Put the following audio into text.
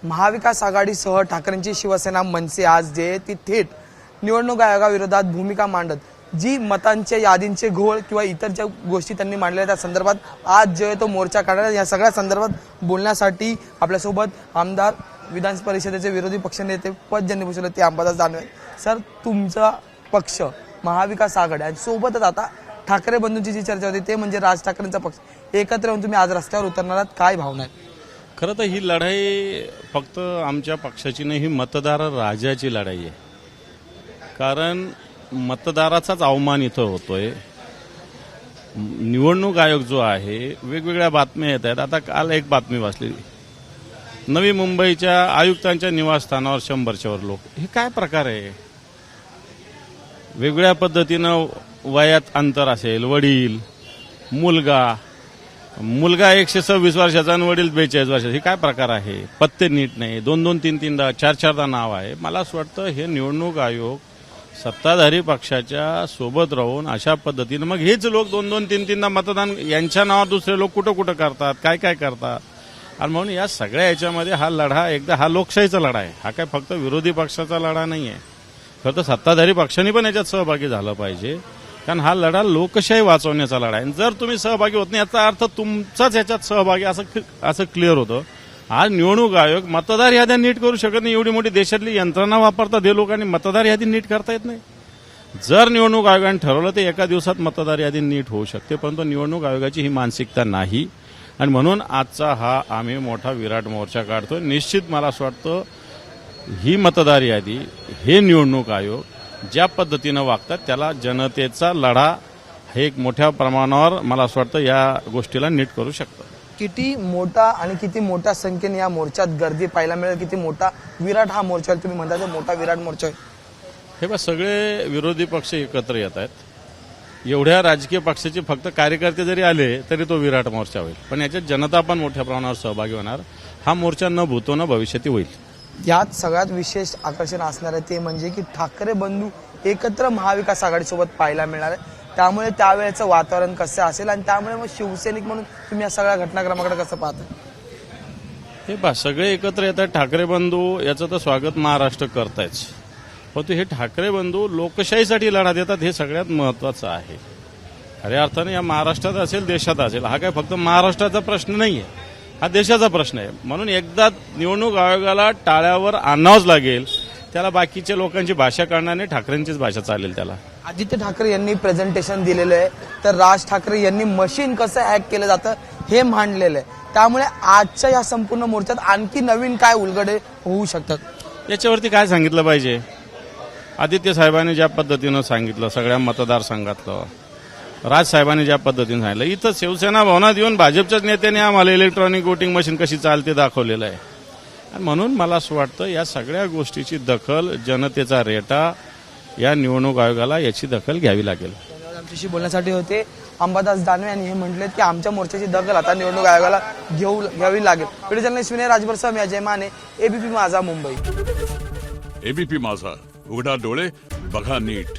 महाविकास आघाडीसह ठाकरेंची शिवसेना मनसे आज जे ती थेट निवडणूक आयोगाविरोधात भूमिका मांडत जी मतांच्या यादींचे घोळ किंवा इतर ज्या गोष्टी त्यांनी मांडल्या त्या संदर्भात आज जे तो मोर्चा काढला या सगळ्या संदर्भात बोलण्यासाठी आपल्यासोबत आमदार विधान परिषदेचे विरोधी पक्षनेते पद ज्यांनी बसवले ते अंबादास दानवे सर, तुमचा पक्ष महाविकास आघाडी आणि सोबतच आता ठाकरे बंधूंची जी चर्चा होती ते म्हणजे राज ठाकरेंचा पक्ष एकत्र येऊन तुम्ही आज रस्त्यावर उतरणार आहात, काय भावना आहे? खरं तर ही लढाई फक्त आमच्या पक्षाची नाही, ही मतदार राजाची लढाई आहे. कारण मतदाराचाच अवमान इथं होतोय. निवडणूक आयोग जो आहे वेगवेगळ्या बातम्या येत आहेत. आता काल एक बातमी वाचली, नवी मुंबईच्या आयुक्तांच्या निवासस्थानावर 100च्या वर लोक. हे काय प्रकार आहे? वेगवेगळ्या पद्धतीनं वयात अंतर असेल, वडील मुलगा 126 वर्षाचा आणि वडील 42 वर्षाचा. हे काय प्रकार आहे? पत्ते नीट नाही, 2-2, 3-3दा 4-4दा नाव आहे. मला असं वाटतं हे निवडणूक आयोग सत्ताधारी पक्षाच्या सोबत राहून अशा पद्धतीनं मग हेच लोक 2-2, 3-3दा मतदान यांच्या नावावर दुसरे लोक कुठं कुठं करतात, काय करतात. आणि म्हणून या सगळ्या याच्यामध्ये हा लढा एकदा हा लोकशाहीचा लढा आहे. हा काय फक्त विरोधी पक्षाचा लढा नाही आहे. खरं तर सत्ताधारी पक्षांनी पण याच्यात सहभागी झालं पाहिजे. कारण हा लढा लोकशाही वाचवण्याचा लढा आहे. जर तुम्ही सहभागी होत नाही याचा अर्थ तुमचाच याच्यात सहभागी असं क्लिअर होतं. आज निवडणूक आयोग मतदार याद्या नीट करू शकत नाही. एवढी मोठी देशातली यंत्रणा वापरतात हे लोकांनी, मतदार यादी नीट करता येत नाही. जर निवडणूक आयोगाने ठरवलं तर एका दिवसात मतदार यादी नीट होऊ शकते, परंतु निवडणूक आयोगाची ही मानसिकता नाही. आणि म्हणून आजचा हा आम्ही मोठा विराट मोर्चा काढतोय. निश्चित मला असं वाटतं ही मतदार यादी, हे निवडणूक आयोग ज्या पद्धतीनं वागतात त्याला जनतेचा लढा हे एक मोठ्या प्रमाणावर मला असं वाटतं या गोष्टीला नीट करू शकतं. किती मोठा आणि किती मोठ्या संख्येने या मोर्चात गर्दी पाहायला मिळेल, किती मोठा विराट हा मोर्चा आहे, तुम्ही म्हणता तो मोठा विराट मोर्चा आहे. हे बघ, सगळे विरोधी पक्ष एकत्र येत आहेत. एवढ्या राजकीय पक्षाचे फक्त कार्यकर्ते जरी आले तरी तो विराट मोर्चा होईल. पण याच्यात जनता पण मोठ्या प्रमाणावर सहभागी होणार. हा मोर्चा न भूतो न भविष्याती होईल. यात सगळ्यात विशेष आकर्षण असणार आहे ते म्हणजे की ठाकरे बंधू एकत्र महाविकास आघाडीसोबत पाहायला मिळणार आहे. त्यामुळे त्यावेळेचं वातावरण कसं असेल आणि त्यामुळे मग शिवसैनिक म्हणून तुम्ही या सगळ्या घटनाक्रमाकडे कसं पाहता? हे बा, सगळे एकत्र येतात ठाकरे बंधू, याचं तर स्वागत महाराष्ट्र करतायच. परंतु हे ठाकरे बंधू लोकशाहीसाठी लढा देतात हे सगळ्यात महत्वाचं आहे. खऱ्या अर्थाने या महाराष्ट्रात असेल, देशात असेल, हा काय फक्त महाराष्ट्राचा प्रश्न नाहीये, हा देशाचा प्रश्न आहे. म्हणून एकदा निवडणूक आयोगाला टाळ्यावर आणावंच लागेल. त्याला बाकीच्या लोकांची भाषा कळणार नाही, ठाकरेंचीच भाषा चालेल त्याला. आदित्य ठाकरे यांनी प्रेझेंटेशन दिलेलं आहे, तर राज ठाकरे यांनी मशीन कसं हॅक केलं जातं हे मांडलेलं आहे. त्यामुळे आजच्या या संपूर्ण मोर्चात आणखी नवीन काय उलगडे होऊ शकतात याच्यावरती काय सांगितलं पाहिजे? आदित्य साहेबांनी ज्या पद्धतीनं सांगितलं, सगळ्या मतदारसंघातलं, राज साहेबांनी ज्या पद्धतीने सांगितलं, इथं शिवसेना भवनात येऊन भाजपच्याच नेत्याने आम्हाला इलेक्ट्रॉनिक वोटिंग मशीन कशी चालते दाखवलेलं आहे. आणि म्हणून मला असं वाटतं या सगळ्या गोष्टीची दखल, जनतेचा रेटा या निवडणूक आयोगाला याची दखल घ्यावी लागेल. आमच्याशी बोलण्यासाठी होते अंबादास दानवे यांनी हे म्हटलेत की आमच्या मोर्चाची दखल आता निवडणूक आयोगाला घ्यावी लागेल. व्हिडिओ जर्नलिस्ट विनय राजभर, मी अजय माने, एबीपी माझा, मुंबई. एबीपी माझा, उघडा डोळे बघा नीट.